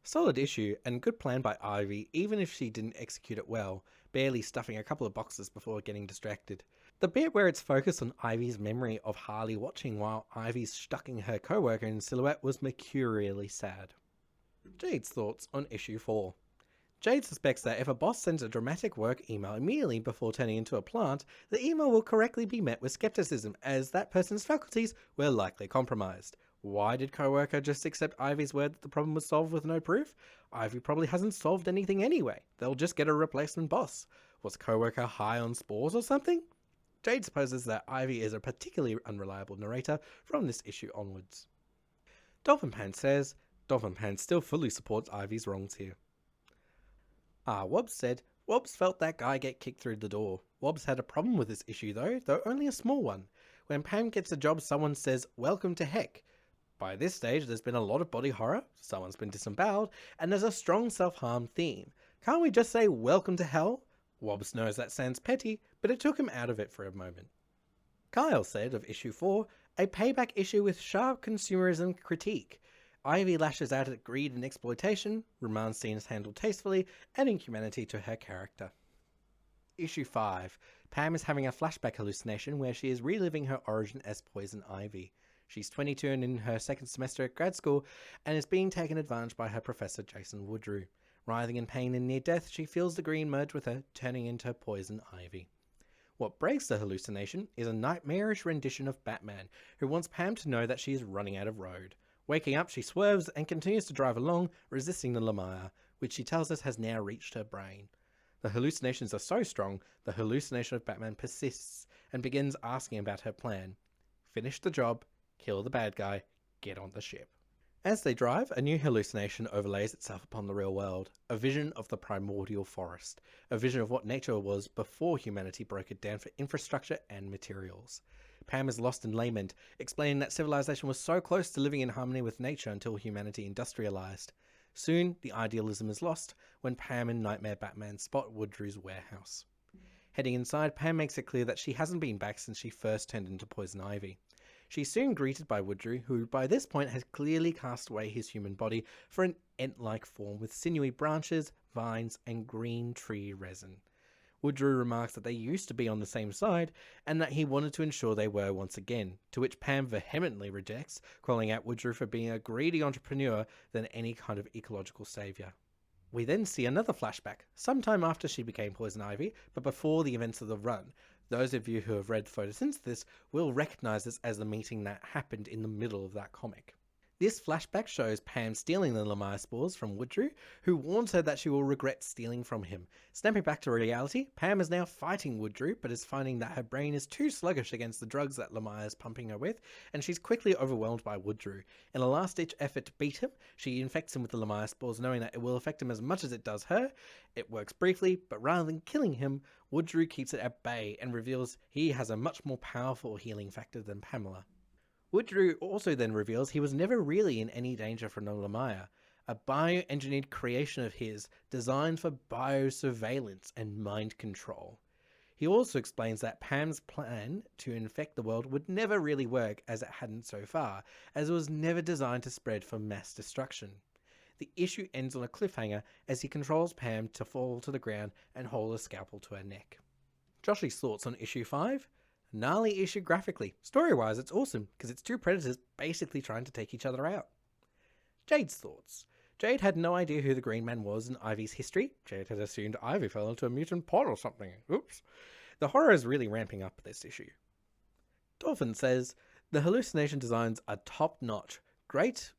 Solid issue and good plan by Ivy, even if she didn't execute it well, barely stuffing a couple of boxes before getting distracted. The bit where it's focused on Ivy's memory of Harley watching while Ivy's stucking her co-worker in silhouette was mercurially sad. Jade's thoughts on issue 4. Jade suspects that if a boss sends a dramatic work email immediately before turning into a plant, the email will correctly be met with skepticism, as that person's faculties were likely compromised. Why did co-worker just accept Ivy's word that the problem was solved with no proof? Ivy probably hasn't solved anything anyway. They'll just get a replacement boss. Was co-worker high on spores or something? Jade supposes that Ivy is a particularly unreliable narrator from this issue onwards. Dolphin Pants says, Dolphin Pants still fully supports Ivy's wrongs here. Wobbs said, Wobbs felt that guy get kicked through the door. Wobbs had a problem with this issue though only a small one. When Pam gets a job, someone says, welcome to heck. By this stage, there's been a lot of body horror, someone's been disemboweled, and there's a strong self-harm theme. Can't we just say welcome to hell? Wobbs knows that sounds petty, but it took him out of it for a moment. Kyle said of issue 4, a payback issue with sharp consumerism critique. Ivy lashes out at greed and exploitation, Roman's scene is handled tastefully, adding humanity to her character. Issue 5. Pam is having a flashback hallucination where she is reliving her origin as Poison Ivy. She's 22 and in her second semester at grad school, and is being taken advantage by her professor Jason Woodrue. Writhing in pain and near death, she feels the green merge with her, turning into Poison Ivy. What breaks the hallucination is a nightmarish rendition of Batman, who wants Pam to know that she is running out of road. Waking up, she swerves and continues to drive along, resisting the Lamaya, which she tells us has now reached her brain. The hallucinations are so strong, the hallucination of Batman persists and begins asking about her plan. Finish the job, kill the bad guy, get on the ship. As they drive, a new hallucination overlays itself upon the real world, a vision of the primordial forest, a vision of what nature was before humanity broke it down for infrastructure and materials. Pam is lost in lament, explaining that civilization was so close to living in harmony with nature until humanity industrialized. Soon, the idealism is lost when Pam and Nightmare Batman spot Woodrew's warehouse. Heading inside, Pam makes it clear that she hasn't been back since she first turned into Poison Ivy. She's soon greeted by Woodrew, who by this point has clearly cast away his human body for an ant-like form with sinewy branches, vines, and green tree resin. Woodrew remarks that they used to be on the same side, and that he wanted to ensure they were once again, to which Pam vehemently rejects, calling out Woodrew for being a greedy entrepreneur than any kind of ecological saviour. We then see another flashback, sometime after she became Poison Ivy, but before the events of the run. Those of you who have read Photosynthesis will recognise this as the meeting that happened in the middle of that comic. This flashback shows Pam stealing the Lamaya spores from Woodrew, who warns her that she will regret stealing from him. Snapping back to reality, Pam is now fighting Woodrew, but is finding that her brain is too sluggish against the drugs that Lamaya is pumping her with, and she's quickly overwhelmed by Woodrew. In a last-ditch effort to beat him, she infects him with the Lamaya spores, knowing that it will affect him as much as it does her. It works briefly, but rather than killing him, Woodrew keeps it at bay and reveals he has a much more powerful healing factor than Pamela. Woodrew also then reveals he was never really in any danger from the Lamaya, a bioengineered creation of his designed for biosurveillance and mind control. He also explains that Pam's plan to infect the world would never really work as it hadn't so far, as it was never designed to spread for mass destruction. The issue ends on a cliffhanger as he controls Pam to fall to the ground and hold a scalpel to her neck. Josh's thoughts on issue 5? Gnarly issue graphically. Story-wise, it's awesome, because it's two predators basically trying to take each other out. Jade's thoughts. Jade had no idea who the Green Man was in Ivy's history. Jade had assumed Ivy fell into a mutant pot or something. Oops. The horror is really ramping up this issue. Dolphin says, the hallucination designs are top-notch. Great.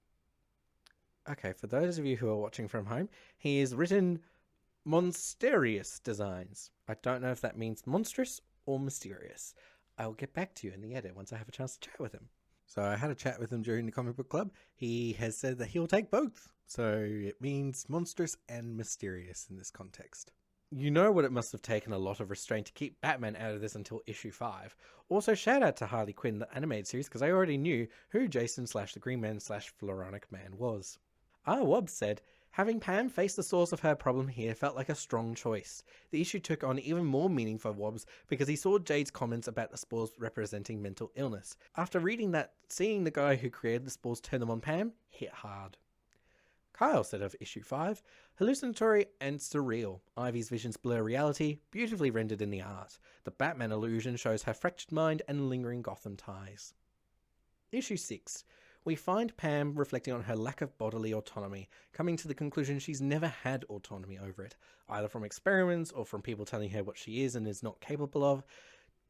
Okay, for those of you who are watching from home, he has written monstrous designs. I don't know if that means monstrous or mysterious. I'll get back to you in the edit once I have a chance to chat with him. So I had a chat with him during the comic book club. He has said that he'll take both. So it means monstrous and mysterious in this context. You know what it must have taken a lot of restraint to keep Batman out of this until issue 5. Also shout out to Harley Quinn, the animated series, because I already knew who Jason / the Green Man / Floronic Man was. Wob said, having Pam face the source of her problem here felt like a strong choice. The issue took on even more meaning for Wobbs because he saw Jade's comments about the spores representing mental illness. After reading that, seeing the guy who created the spores turn them on Pam hit hard. Kyle said of issue 5, hallucinatory and surreal. Ivy's visions blur reality, beautifully rendered in the art. The Batman illusion shows her fractured mind and lingering Gotham ties. Issue 6. We find Pam reflecting on her lack of bodily autonomy, coming to the conclusion she's never had autonomy over it, either from experiments or from people telling her what she is and is not capable of.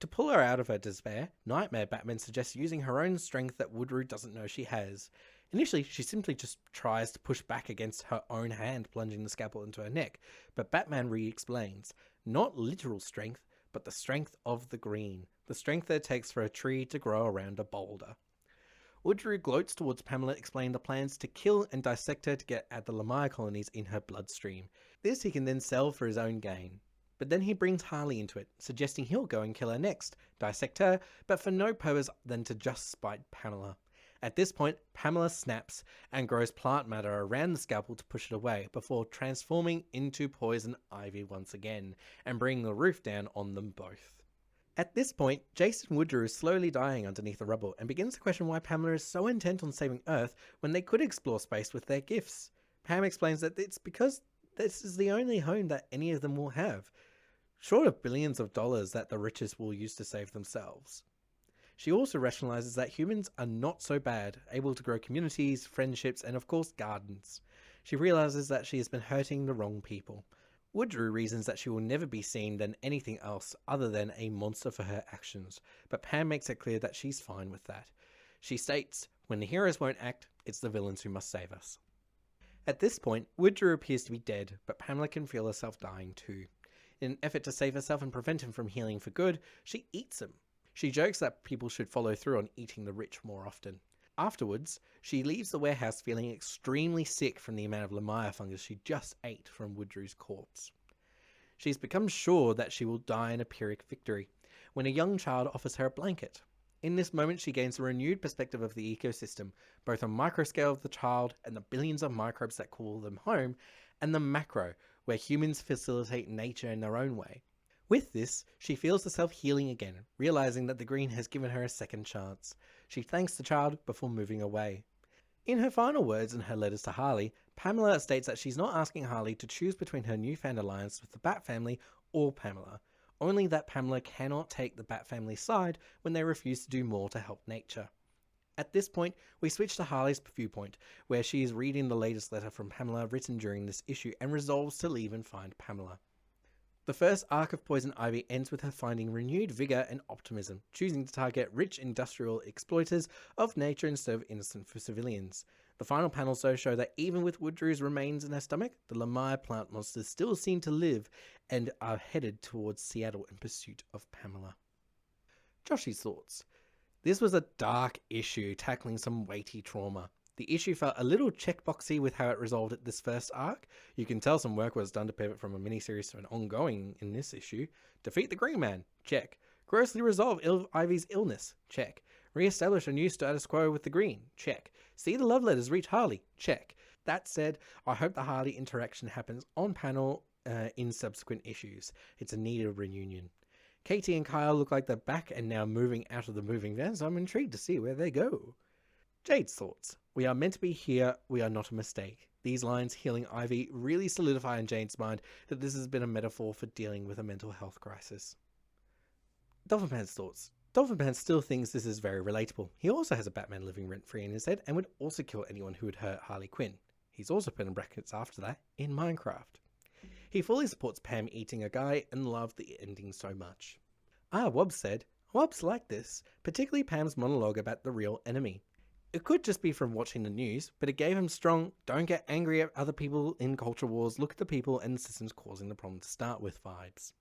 To pull her out of her despair, Nightmare Batman suggests using her own strength that Woodrew doesn't know she has. Initially, she simply just tries to push back against her own hand plunging the scalpel into her neck, but Batman re-explains, not literal strength, but the strength of the green, the strength that it takes for a tree to grow around a boulder. Woodrew gloats towards Pamela explaining the plans to kill and dissect her to get at the Lamaya colonies in her bloodstream. This he can then sell for his own gain. But then he brings Harley into it, suggesting he'll go and kill her next, dissect her, but for no purpose than to just spite Pamela. At this point, Pamela snaps and grows plant matter around the scalpel to push it away, before transforming into Poison Ivy once again, and bringing the roof down on them both. At this point, Jason Woodrew is slowly dying underneath the rubble and begins to question why Pamela is so intent on saving Earth when they could explore space with their gifts. Pam explains that it's because this is the only home that any of them will have, short of billions of dollars that the richest will use to save themselves. She also rationalizes that humans are not so bad, able to grow communities, friendships, and of course gardens. She realizes that she has been hurting the wrong people. Woodrow reasons that she will never be seen than anything else other than a monster for her actions, but Pam makes it clear that she's fine with that. She states, when the heroes won't act, it's the villains who must save us. At this point, Woodrow appears to be dead, but Pamela can feel herself dying too. In an effort to save herself and prevent him from healing for good, she eats him. She jokes that people should follow through on eating the rich more often. Afterwards, she leaves the warehouse feeling extremely sick from the amount of Lemire fungus she just ate from Woodrow's corpse. She's become sure that she will die in a Pyrrhic victory, when a young child offers her a blanket. In this moment, she gains a renewed perspective of the ecosystem, both on micro scale of the child and the billions of microbes that call them home, and the macro, where humans facilitate nature in their own way. With this, she feels herself healing again, realizing that the green has given her a second chance. She thanks the child before moving away. In her final words in her letters to Harley, Pamela states that she's not asking Harley to choose between her newfound alliance with the Bat family or Pamela, only that Pamela cannot take the Bat family's side when they refuse to do more to help nature. At this point, we switch to Harley's viewpoint, where she is reading the latest letter from Pamela written during this issue and resolves to leave and find Pamela. The first arc of Poison Ivy ends with her finding renewed vigour and optimism, choosing to target rich industrial exploiters of nature instead of innocent civilians. The final panels though show that even with Woodrow's remains in her stomach, the Lemire plant monsters still seem to live and are headed towards Seattle in pursuit of Pamela. Joshy's thoughts. This was a dark issue tackling some weighty trauma. The issue felt a little checkboxy with how it resolved at this first arc. You can tell some work was done to pivot from a miniseries to an ongoing in this issue. Defeat the Green Man, check. Grossly resolve Ivy's illness, check. Re-establish a new status quo with the Green, check. See the love letters reach Harley, check. That said, I hope the Harley interaction happens on panel in subsequent issues. It's a needed reunion. Katie and Kyle look like they're back and now moving out of the moving van, so I'm intrigued to see where they go. Jade's thoughts. We are meant to be here, we are not a mistake. These lines healing Ivy really solidify in Jade's mind that this has been a metaphor for dealing with a mental health crisis. Dolphinpan's thoughts. Dolphinpan still thinks this is very relatable. He also has a Batman living rent-free in his head and would also kill anyone who would hurt Harley Quinn. He's also put in brackets after that in Minecraft. He fully supports Pam eating a guy and loved the ending so much. Wobbs said, Wobbs liked this, particularly Pam's monologue about the real enemy. It could just be from watching the news, but it gave him strong, don't get angry at other people in culture wars, look at the people and the systems causing the problem to start with vibes.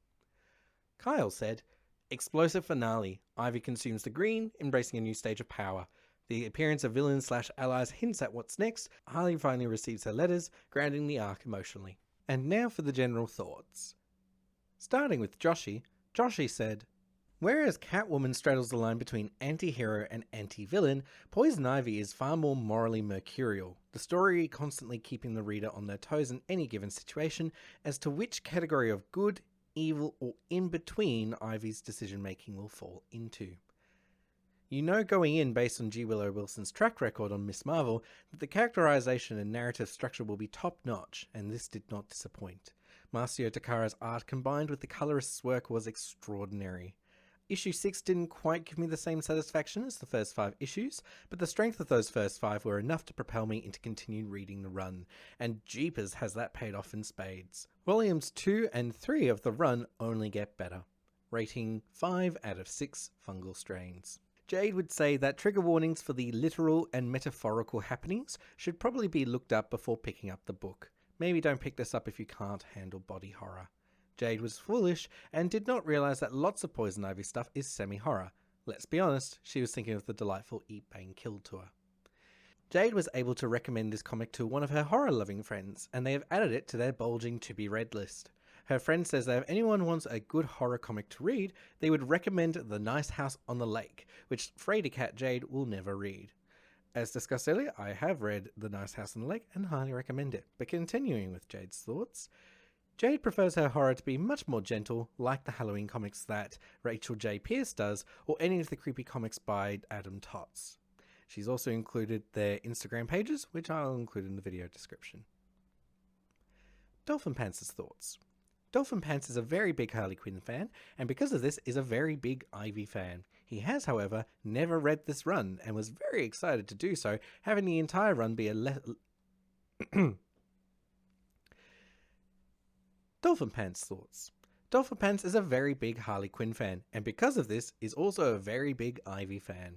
Kyle said, explosive finale. Ivy consumes the green, embracing a new stage of power. The appearance of villains/allies hints at what's next. Harley finally receives her letters, grounding the arc emotionally. And now for the general thoughts. Starting with Joshy said, whereas Catwoman straddles the line between anti-hero and anti-villain, Poison Ivy is far more morally mercurial, the story constantly keeping the reader on their toes in any given situation as to which category of good, evil, or in between Ivy's decision-making will fall into. You know going in based on G. Willow Wilson's track record on Miss Marvel that the characterization and narrative structure will be top-notch, and this did not disappoint. Marcio Takara's art combined with the colorist's work was extraordinary. Issue 6 didn't quite give me the same satisfaction as the first 5 issues, but the strength of those first 5 were enough to propel me into continued reading the run, and jeepers has that paid off in spades. Volumes 2 and 3 of the run only get better. Rating 5 out of 6 fungal strains. Jade would say that trigger warnings for the literal and metaphorical happenings should probably be looked up before picking up the book. Maybe don't pick this up if you can't handle body horror. Jade was foolish and did not realise that lots of Poison Ivy stuff is semi-horror. Let's be honest, she was thinking of the delightful Eat, Bang, Kill tour. Jade was able to recommend this comic to one of her horror-loving friends, and they have added it to their bulging to-be-read list. Her friend says that if anyone wants a good horror comic to read, they would recommend The Nice House on the Lake, which Frady Cat Jade will never read. As discussed earlier, I have read The Nice House on the Lake and highly recommend it. But continuing with Jade's thoughts, Jade prefers her horror to be much more gentle, like the Halloween comics that Rachel J. Pierce does, or any of the creepy comics by Adam Tots. She's also included their Instagram pages, which I'll include in the video description. Dolphin Pants' thoughts. Dolphin Pants is a very big Harley Quinn fan, and because of this is a very big Ivy fan. He has, however, never read this run, and was very excited to do so, having the entire run be a Dolphin Pants thoughts. Dolphin Pants is a very big Harley Quinn fan, and because of this is also a very big Ivy fan.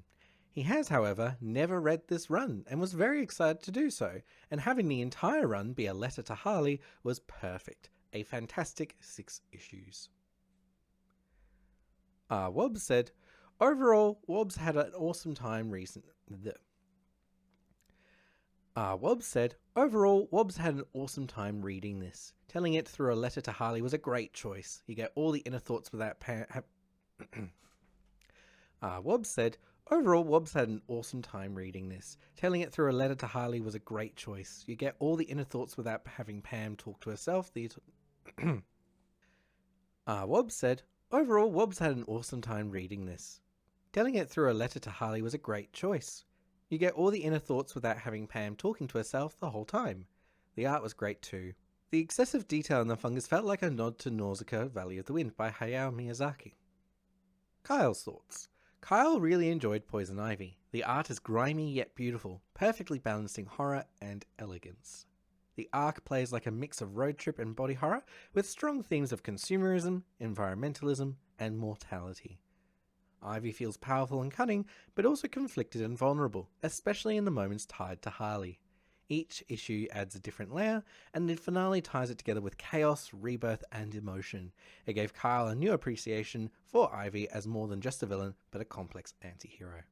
He has, however, never read this run and was very excited to do so, and having the entire run be a letter to Harley was perfect. A fantastic 6 issues. Wobbs said, overall, Wobbs had an awesome time reading this. Telling it through a letter to Harley was a great choice. You get all the inner thoughts without Wobbs said, overall, Wobbs had an awesome time reading this. Telling it through a letter to Harley was a great choice. You get all the inner thoughts without having Pam talk to herself. Wobbs said, overall, Wobbs had an awesome time reading this. Telling it through a letter to Harley was a great choice. You get all the inner thoughts without having Pam talking to herself the whole time. The art was great too. The excessive detail in the fungus felt like a nod to Nausicaa Valley of the Wind by Hayao Miyazaki. Kyle's thoughts. Kyle really enjoyed Poison Ivy. The art is grimy yet beautiful, perfectly balancing horror and elegance. The arc plays like a mix of road trip and body horror, with strong themes of consumerism, environmentalism, and mortality. Ivy feels powerful and cunning, but also conflicted and vulnerable, especially in the moments tied to Harley. Each issue adds a different layer, and the finale ties it together with chaos, rebirth, and emotion. It gave Kyle a new appreciation for Ivy as more than just a villain, but a complex anti-hero.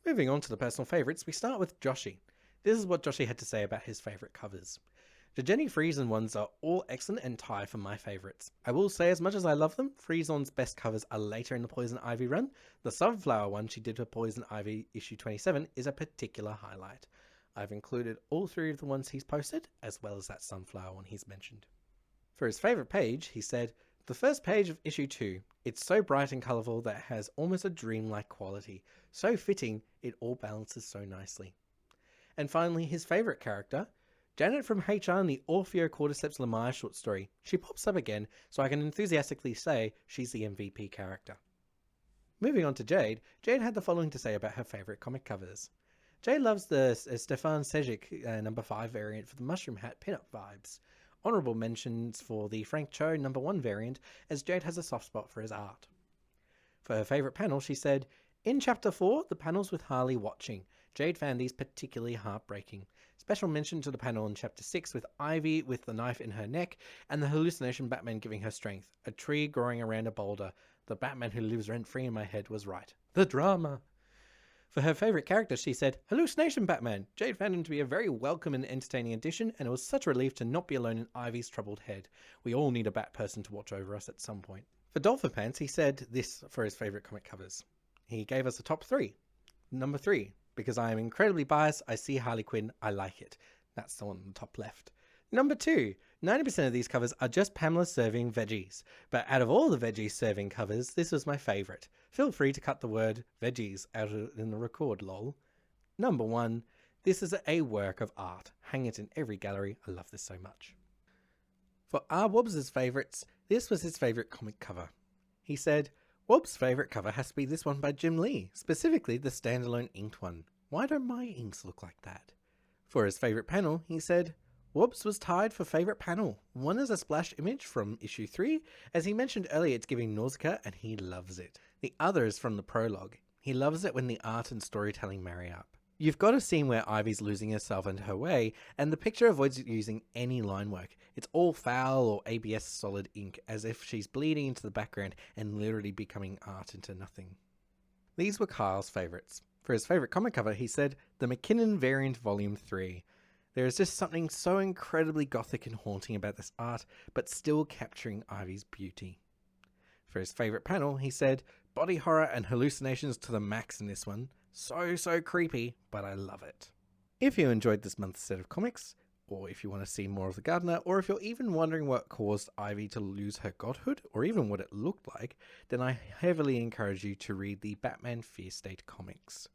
Moving on to the personal favourites, we start with Joshi. This is what Joshi had to say about his favourite covers. The Jenny Friesen ones are all excellent and tie for my favourites. I will say, as much as I love them, Friesen's best covers are later in the Poison Ivy run. The Sunflower one she did for Poison Ivy issue 27 is a particular highlight. I've included all 3 of the ones he's posted, as well as that Sunflower one he's mentioned. For his favourite page, he said, the first page of issue 2. It's so bright and colourful that it has almost a dreamlike quality. So fitting, it all balances so nicely. And finally, his favourite character, Janet from HR in the Orfeo Cordyceps Lemire short story. She pops up again, so I can enthusiastically say she's the MVP character. Moving on to Jade, Jade had the following to say about her favourite comic covers. Jade loves the Stefan Sejic number 5 variant for the mushroom hat pinup vibes. Honourable mentions for the Frank Cho number 1 variant, as Jade has a soft spot for his art. For her favourite panel, she said, in chapter 4, the panels with Harley watching. Jade found these particularly heartbreaking. Special mention to the panel in chapter 6 with Ivy with the knife in her neck and the hallucination Batman giving her strength. A tree growing around a boulder. The Batman who lives rent-free in my head was right. The drama! For her favourite character, she said, hallucination Batman. Jade found him to be a very welcome and entertaining addition, and it was such a relief to not be alone in Ivy's troubled head. We all need a Bat person to watch over us at some point. For Dolphin Pants, he said this for his favourite comic covers. He gave us a top 3. Number 3. Because I am incredibly biased, I see Harley Quinn, I like it. That's the one on the top left. Number 2. 90% of these covers are just Pamela serving veggies. But out of all the veggie serving covers, this was my favourite. Feel free to cut the word veggies out in the record, lol. Number 1. This is a work of art. Hang it in every gallery. I love this so much. For R. Wobbs' favourites, this was his favourite comic cover. He said, Wobbs' favourite cover has to be this one by Jim Lee, specifically the standalone inked one. Why don't my inks look like that? For his favourite panel, he said, Wobbs was tied for favourite panel. One is a splash image from issue 3. As he mentioned earlier, it's giving Nausicaa and he loves it. The other is from the prologue. He loves it when the art and storytelling marry up. You've got a scene where Ivy's losing herself and her way, and the picture avoids using any line work. It's all foul or ABS solid ink, as if she's bleeding into the background and literally becoming art into nothing. These were Kyle's favourites. For his favourite comic cover, he said, the McKinnon variant volume 3. There is just something so incredibly gothic and haunting about this art, but still capturing Ivy's beauty. For his favourite panel, he said, body horror and hallucinations to the max in this one. So creepy, but I love it. If you enjoyed this month's set of comics, or if you want to see more of the Gardener, or if you're even wondering what caused Ivy to lose her godhood, or even what it looked like, then I heavily encourage you to read the Batman Fear State comics.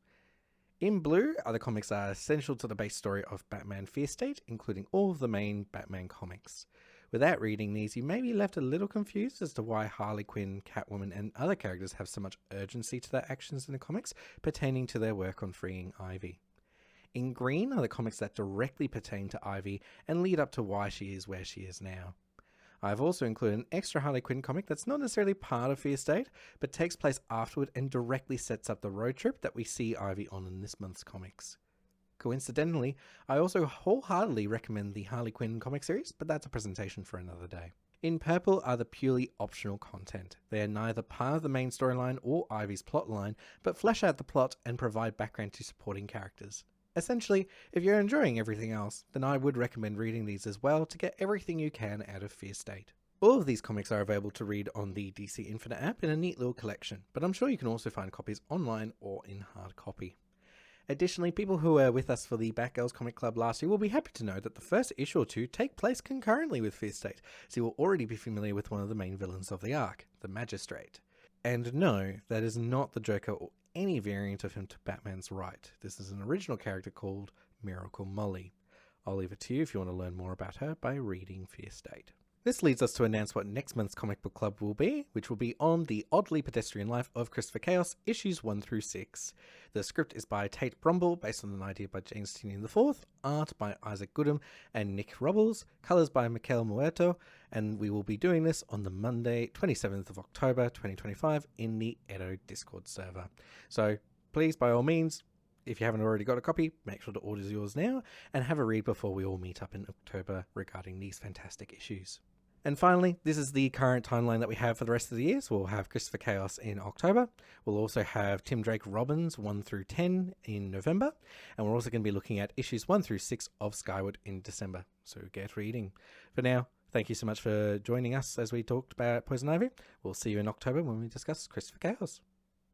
In blue, other comics are essential to the base story of Batman Fear State, including all of the main Batman comics. Without reading these, you may be left a little confused as to why Harley Quinn, Catwoman, and other characters have so much urgency to their actions in the comics pertaining to their work on freeing Ivy. In green are the comics that directly pertain to Ivy and lead up to why she is where she is now. I've also included an extra Harley Quinn comic that's not necessarily part of Fear State, but takes place afterward and directly sets up the road trip that we see Ivy on in this month's comics. Coincidentally, I also wholeheartedly recommend the Harley Quinn comic series, but that's a presentation for another day. In purple are the purely optional content. They are neither part of the main storyline or Ivy's plotline, but flesh out the plot and provide background to supporting characters. Essentially, if you're enjoying everything else, then I would recommend reading these as well to get everything you can out of Fear State. All of these comics are available to read on the DC Infinite app in a neat little collection, but I'm sure you can also find copies online or in hard copy. Additionally, people who were with us for the Batgirls Comic Club last year will be happy to know that the first issue or two take place concurrently with Fear State, so you will already be familiar with one of the main villains of the arc, the Magistrate. And no, that is not the Joker or any variant of him to Batman's right. This is an original character called Miracle Molly. I'll leave it to you if you want to learn more about her by reading Fear State. This leads us to announce what next month's comic book club will be, which will be on The Oddly Pedestrian Life of Christopher Chaos, issues 1 through 6. The script is by Tate Brumble, based on an idea by James Tynion IV, art by Isaac Goodham and Nick Rubbles, colours by Mikel Muerto, and we will be doing this on the Monday, 27th of October 2025 in the Edo Discord server. So please, by all means, if you haven't already got a copy, make sure to order yours now and have a read before we all meet up in October regarding these fantastic issues. And finally, this is the current timeline that we have for the rest of the year. So we'll have Christopher Chaos in October. We'll also have Tim Drake Robbins 1 through 10 in November. And we're also going to be looking at issues 1 through 6 of Skyward in December. So get reading. For now, thank you so much for joining us as we talked about Poison Ivy. We'll see you in October when we discuss Christopher Chaos.